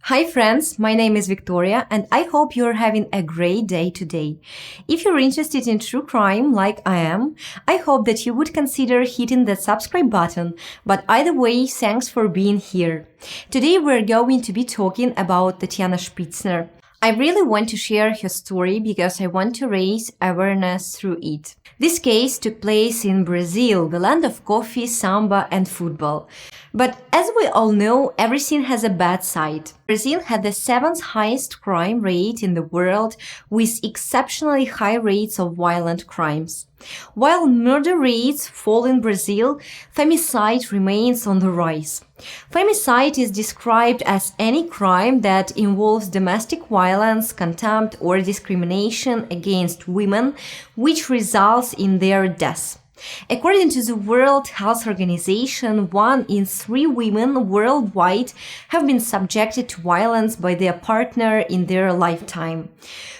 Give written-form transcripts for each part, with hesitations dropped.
Hi friends, my name is Viktoria and I hope you're having a great day today. If you're interested in true crime like I am, I hope that you would consider hitting the subscribe button, but either way, thanks for being here. Today we're going to be talking about Tatiane Spitzner. I really want to share her story because I want to raise awareness through it. This case took place in Brazil, the land of coffee, samba and football. But as we all know, everything has a bad side. Brazil had the 7th highest crime rate in the world, with exceptionally high rates of violent crimes. While murder rates fall in Brazil, femicide remains on the rise. Femicide is described as any crime that involves domestic violence, contempt, or discrimination against women, which results in their death. According to the World Health Organization, 1 in 3 women worldwide have been subjected to violence by their partner in their lifetime.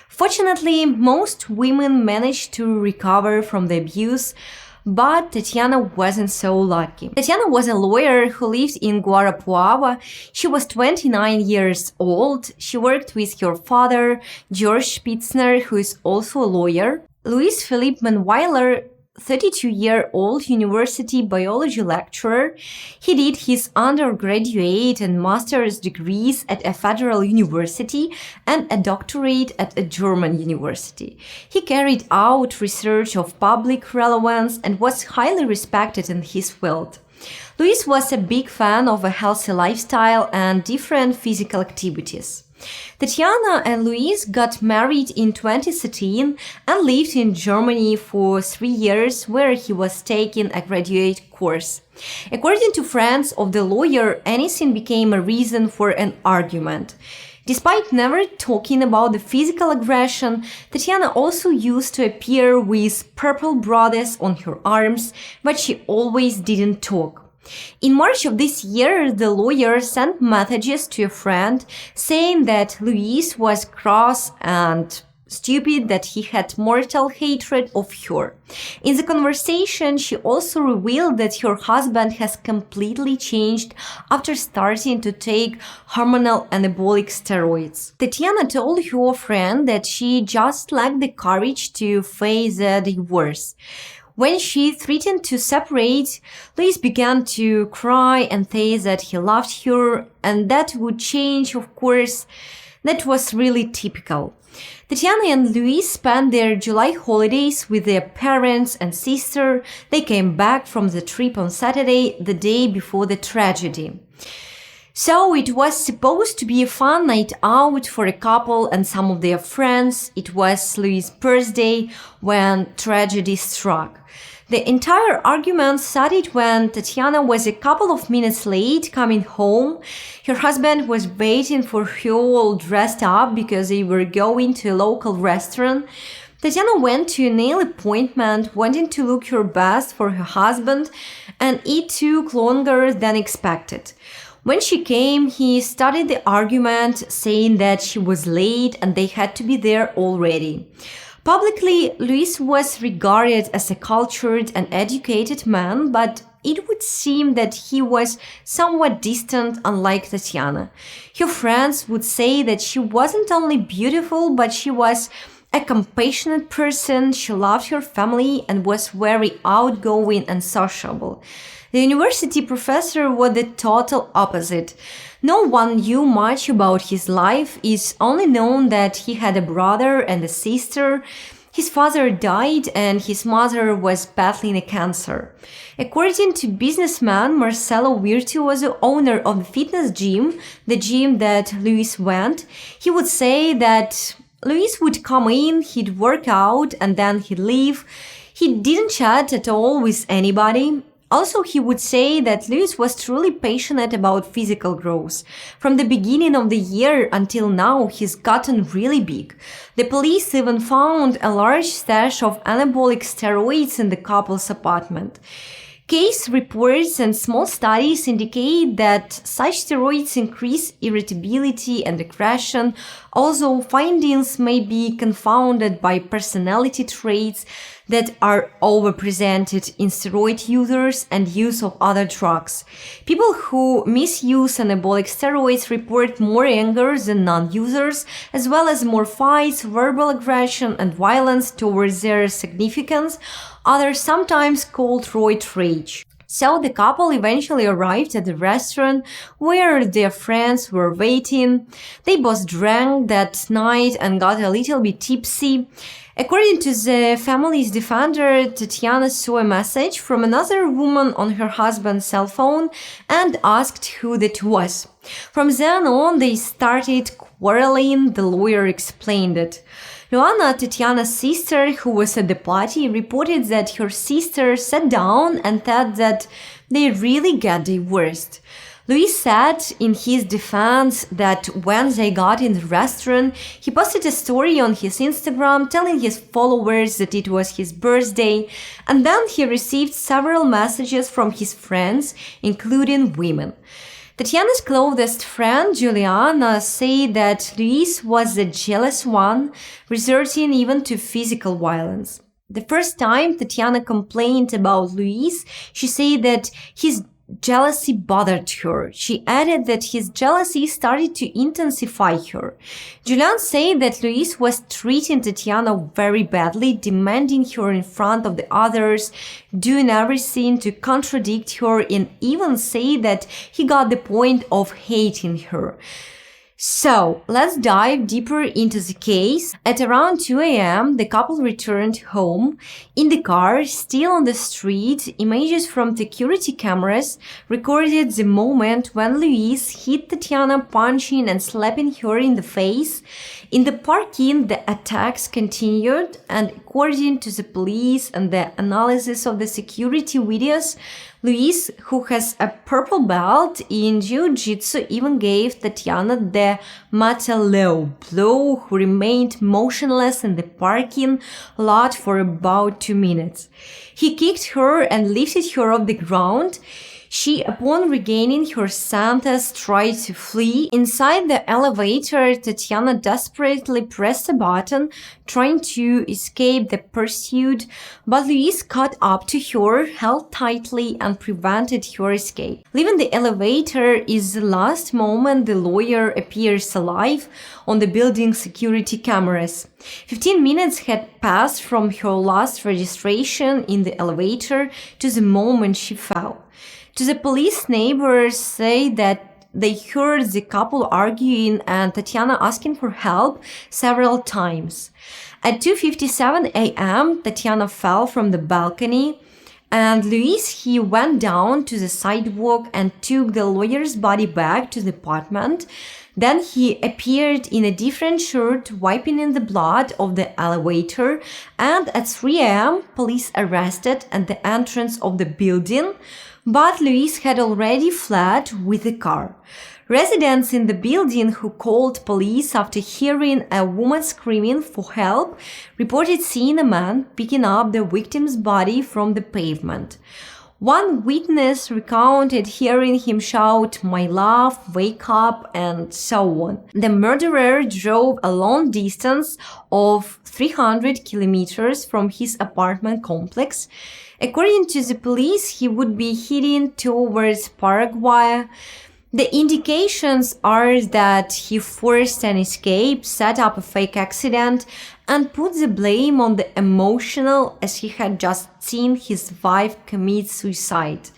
Fortunately, most women manage to recover from the abuse, but Tatiane wasn't so lucky. Tatiane was a lawyer who lived in Guarapuava. She was 29 years old. She worked with her father, George Spitzner, who is also a lawyer. Luis Philippe Manweiler, 32-year-old university biology lecturer. He did his undergraduate and master's degrees at a federal university and a doctorate at a German university. He carried out research of public relevance and was highly respected in his field. Luis was a big fan of a healthy lifestyle and different physical activities. Tatiane and Luis got married in 2013 and lived in Germany for 3 years, where he was taking a graduate course. According to friends of the lawyer, anything became a reason for an argument. Despite never talking about the physical aggression, Tatiane also used to appear with purple bruises on her arms, but she always didn't talk. In March of this year, the lawyer sent messages to a friend saying that Luis was cross and stupid, that he had mortal hatred of her. In the conversation, she also revealed that her husband has completely changed after starting to take hormonal anabolic steroids. Tatiane told her friend that she just lacked the courage to face the divorce. When she threatened to separate, Luis began to cry and say that he loved her and that would change, of course. That was really typical. Tatiane and Luis spent their July holidays with their parents and sister. They came back from the trip on Saturday, the day before the tragedy. So it was supposed to be a fun night out for a couple and some of their friends. It was Luis' birthday when tragedy struck. The entire argument started when Tatiane was a couple of minutes late coming home. Her husband was waiting for her all dressed up because they were going to a local restaurant. Tatiane went to a nail appointment, wanting to look her best for her husband, and it took longer than expected. When she came, he started the argument, saying that she was late and they had to be there already. Publicly, Luis was regarded as a cultured and educated man, but it would seem that he was somewhat distant, unlike Tatiane. Her friends would say that she wasn't only beautiful, but she was a compassionate person. She loved her family and was very outgoing and sociable. The university professor was the total opposite. No one knew much about his life. It's only known that he had a brother and a sister. His father died and his mother was battling a cancer. According to businessman Marcelo Virtuoso, owner of the fitness gym, the gym that Luis went, he would say that Luis would come in, he'd work out, and then he'd leave. He didn't chat at all with anybody. Also, he would say that Luis was truly passionate about physical growth. From the beginning of the year until now, he's gotten really big. The police even found a large stash of anabolic steroids in the couple's apartment. Case reports and small studies indicate that such steroids increase irritability and aggression, although findings may be confounded by personality traits that are overrepresented in steroid users and use of other drugs. People who misuse anabolic steroids report more anger than non-users, as well as more fights, verbal aggression, and violence towards their significants, others sometimes called roid rage. So the couple eventually arrived at the restaurant where their friends were waiting. They both drank that night and got a little bit tipsy. According to the family's defender, Tatiana saw a message from another woman on her husband's cell phone and asked who that was. From then on, they started quarreling, the lawyer explained it. Luana, Tatiana's sister, who was at the party, reported that her sister sat down and said that they really got divorced. Luis said in his defense that when they got in the restaurant, he posted a story on his Instagram telling his followers that it was his birthday, and then he received several messages from his friends, including women. Tatiana's closest friend, Juliana, said that Luis was the jealous one, resorting even to physical violence. The first time Tatiana complained about Luis, she said that his jealousy bothered her. She added that his jealousy started to intensify her. Julian said that Luis was treating Tatiana very badly, demanding her in front of the others, doing everything to contradict her, and even say that he got the point of hating her. So, let's dive deeper into the case. At around 2 a.m., the couple returned home. In the car, still on the street, images from security cameras recorded the moment when Luis hit Tatiana, punching and slapping her in the face. In the parking, the attacks continued, and according to the police and the analysis of the security videos, Luis, who has a purple belt in jiu-jitsu, even gave Tatiana the Mataleo blow, who remained motionless in the parking lot for about 2 minutes. He kicked her and lifted her off the ground. She, upon regaining her senses, tried to flee. Inside the elevator, Tatiana desperately pressed a button, trying to escape the pursuit, but Luis caught up to her, held tightly, and prevented her escape. Leaving the elevator is the last moment the lawyer appears alive on the building's security cameras. 15 minutes had passed from her last registration in the elevator to the moment she fell. To the police, neighbors say that they heard the couple arguing and Tatiana asking for help several times. At 2:57 a.m., Tatiana fell from the balcony, and Luis, he went down to the sidewalk and took the lawyer's body back to the apartment. Then he appeared in a different shirt, wiping in the blood of the elevator, and at 3 a.m., police arrested at the entrance of the building, but Luis had already fled with the car. Residents in the building who called police after hearing a woman screaming for help reported seeing a man picking up the victim's body from the pavement. One witness recounted hearing him shout, "My love, wake up," and so on. The murderer drove a long distance of 300 kilometers from his apartment complex. According to the police, he would be heading towards Paraguay. The indications are that he forced an escape, set up a fake accident, and put the blame on the emotional, as he had just seen his wife commit suicide.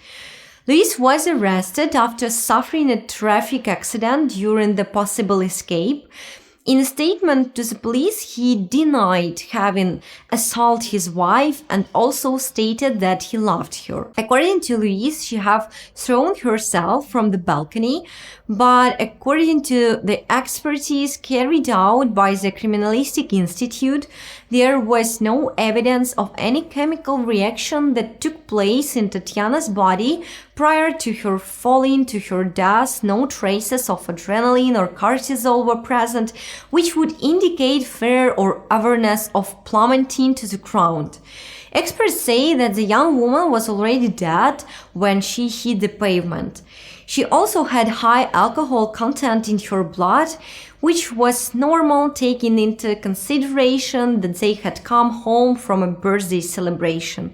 Luis was arrested after suffering a traffic accident during the possible escape. In a statement to the police, he denied having assaulted his wife and also stated that he loved her. According to Luis, she had thrown herself from the balcony, but according to the expertise carried out by the Criminalistic Institute, there was no evidence of any chemical reaction that took place in Tatiana's body prior to her falling to her death. No traces of adrenaline or cortisol were present, which would indicate fear or awareness of plummeting to the ground. Experts say that the young woman was already dead when she hit the pavement. She also had high alcohol content in her blood, which was normal taking into consideration that they had come home from a birthday celebration.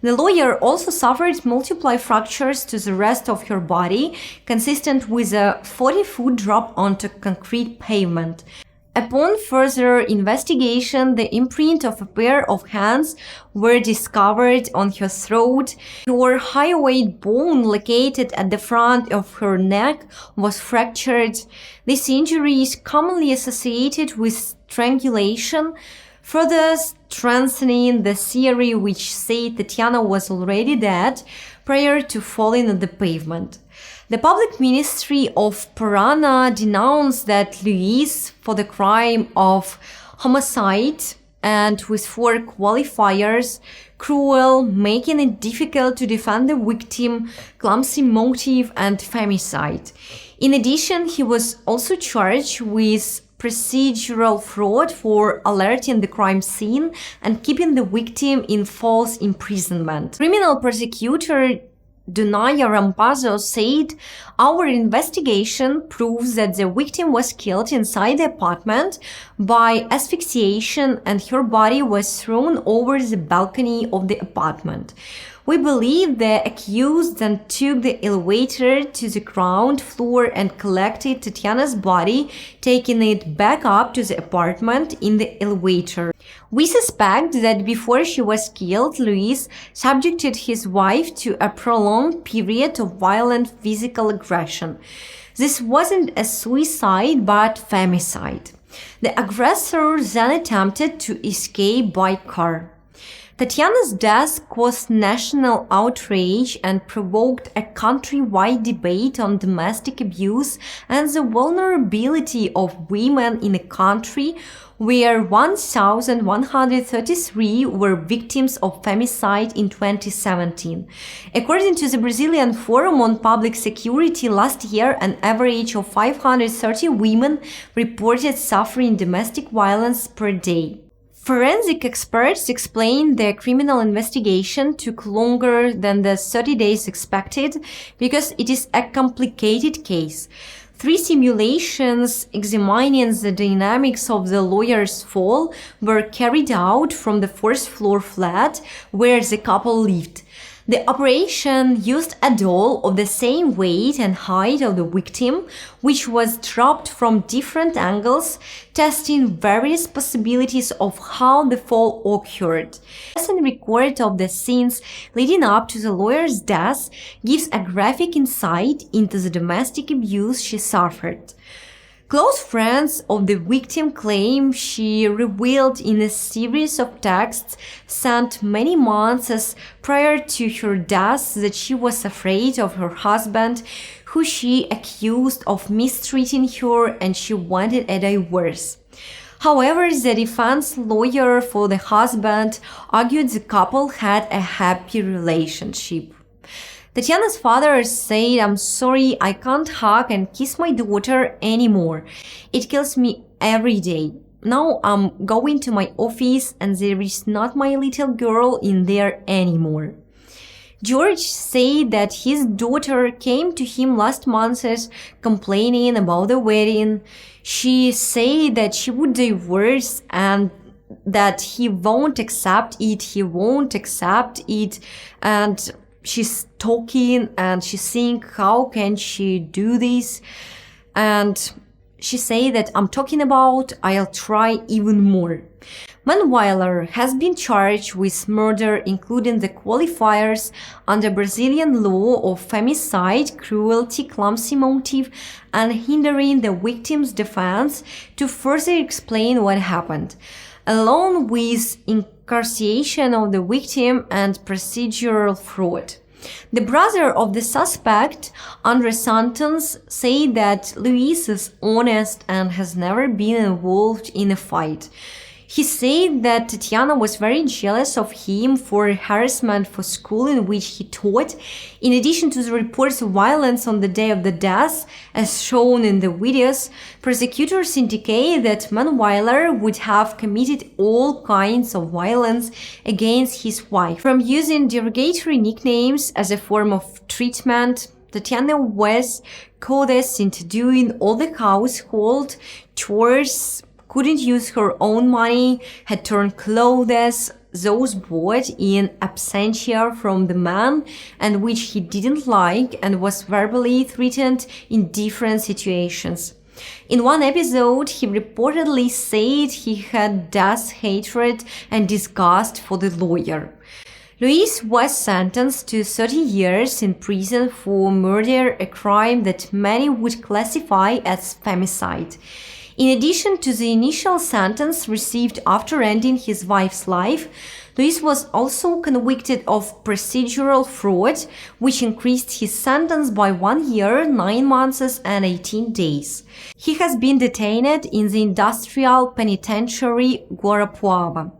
The lawyer also suffered multiple fractures to the rest of her body, consistent with a 40-foot drop onto concrete pavement. Upon further investigation, the imprint of a pair of hands were discovered on her throat. Her hyoid bone located at the front of her neck was fractured. This injury is commonly associated with strangulation, further strengthening the theory which said Tatiana was already dead prior to falling on the pavement. The public ministry of Parana denounced that Luis for the crime of homicide and with 4 qualifiers: cruel, making it difficult to defend the victim, clumsy motive, and femicide. In addition, he was also charged with procedural fraud for alerting the crime scene and keeping the victim in false imprisonment. Criminal prosecutor Dunaya Rampazzo said, "Our investigation proves that the victim was killed inside the apartment by asphyxiation and her body was thrown over the balcony of the apartment. We believe the accused then took the elevator to the ground floor and collected Tatiana's body, taking it back up to the apartment in the elevator. We suspect that before she was killed, Luis subjected his wife to a prolonged period of violent physical aggression. This wasn't a suicide but femicide. The aggressor then attempted to escape by car." Tatiana's death caused national outrage and provoked a countrywide debate on domestic abuse and the vulnerability of women in a country where 1,133 were victims of femicide in 2017. According to the Brazilian Forum on Public Security, last year an average of 530 women reported suffering domestic violence per day. Forensic experts explained the criminal investigation took longer than the 30 days expected because it is a complicated case. 3 simulations examining the dynamics of the lawyer's fall were carried out from the 4th floor flat where the couple lived. The operation used a doll of the same weight and height of the victim, which was dropped from different angles, testing various possibilities of how the fall occurred. A record of the scenes leading up to the lawyer's death gives a graphic insight into the domestic abuse she suffered. Close friends of the victim claim she revealed in a series of texts sent many months prior to her death that she was afraid of her husband, who she accused of mistreating her, and she wanted a divorce. However, the defense lawyer for the husband argued the couple had a happy relationship. Tatiana's father said, "I'm sorry, I can't hug and kiss my daughter anymore. It kills me every day. Now I'm going to my office and there is not my little girl in there anymore." George said that his daughter came to him last month complaining about the wedding. She said that she would divorce and that he won't accept it, and she's talking and she's saying, how can she do this? And she said that I'm talking about, I'll try even more. Manweiler has been charged with murder, including the qualifiers under Brazilian law of femicide, cruelty, clumsy motive, and hindering the victim's defense to further explain what happened, along with incarceration of the victim and procedural fraud. The brother of the suspect, under sentence, said that Luis is honest and has never been involved in a fight. He said that Tatiana was very jealous of him for harassment for school in which he taught. In addition to the reports of violence on the day of the death, as shown in the videos, prosecutors indicate that Manweiler would have committed all kinds of violence against his wife, from using derogatory nicknames as a form of treatment, Tatiane was coerced into doing all the household chores, couldn't use her own money, had torn clothes, those bought in absentia from the man and which he didn't like, and was verbally threatened in different situations. In one episode, he reportedly said he had death hatred and disgust for the lawyer. Luis was sentenced to 30 years in prison for murder, a crime that many would classify as femicide. In addition to the initial sentence received after ending his wife's life, Luis was also convicted of procedural fraud, which increased his sentence by 1 year, 9 months and 18 days. He has been detained in the industrial penitentiary Guarapuava.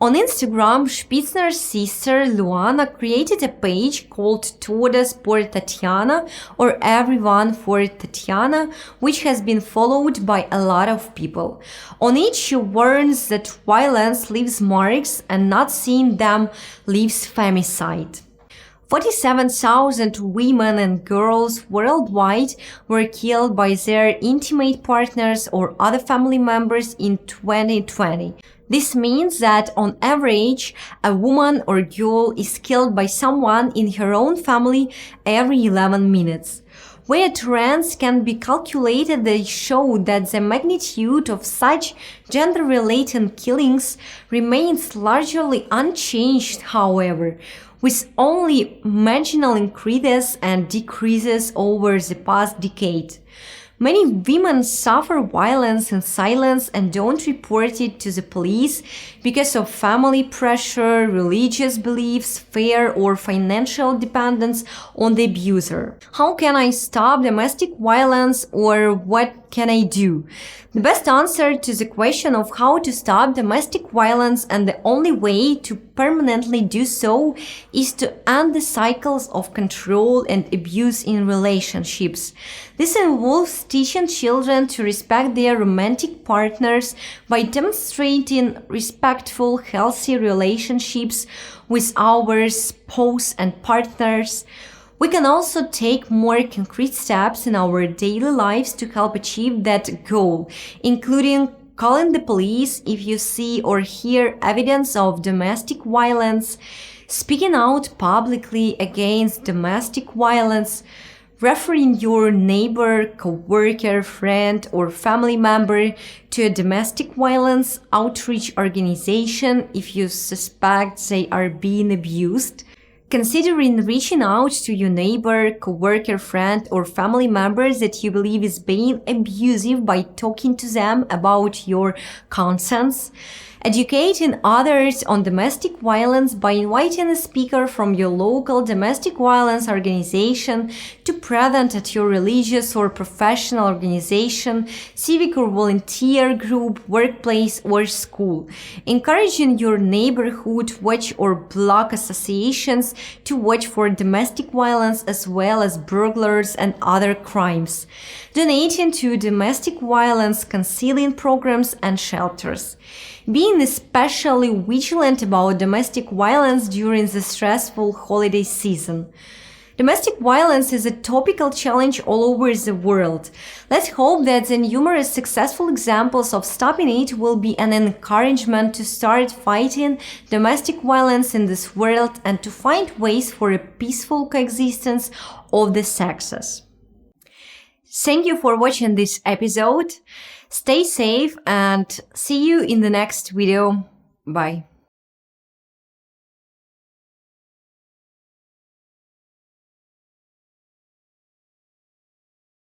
On Instagram, Spitzner's sister Luana created a page called Todas por Tatiana, or Everyone for Tatiana, which has been followed by a lot of people. On it, she warns that violence leaves marks and not seeing them leaves femicide. 47,000 women and girls worldwide were killed by their intimate partners or other family members in 2020. This means that on average, a woman or girl is killed by someone in her own family every 11 minutes. Where trends can be calculated, they show that the magnitude of such gender-related killings remains largely unchanged, however, with only marginal increases and decreases over the past decade. Many women suffer violence in silence and don't report it to the police because of family pressure, religious beliefs, fear, or financial dependence on the abuser. How can I stop domestic violence, or what can I do? The best answer to the question of how to stop domestic violence, and the only way to permanently do so, is to end the cycles of control and abuse in relationships. This involves teaching children to respect their romantic partners by demonstrating respectful, healthy relationships with our spouse and partners. We can also take more concrete steps in our daily lives to help achieve that goal, including calling the police if you see or hear evidence of domestic violence, speaking out publicly against domestic violence, referring your neighbor, coworker, friend, or family member to a domestic violence outreach organization if you suspect they are being abused, considering reaching out to your neighbor, coworker, friend, or family member that you believe is being abusive by talking to them about your concerns, educating others on domestic violence by inviting a speaker from your local domestic violence organization to present at your religious or professional organization, civic or volunteer group, workplace, or school, encouraging your neighborhood watch or block associations to watch for domestic violence as well as burglars and other crimes, donating to domestic violence counseling programs and shelters, being especially vigilant about domestic violence during the stressful holiday season. Domestic violence is a topical challenge all over the world. Let's hope that the numerous successful examples of stopping it will be an encouragement to start fighting domestic violence in this world and to find ways for a peaceful coexistence of the sexes. Thank you for watching this episode. Stay safe and see you in the next video. Bye.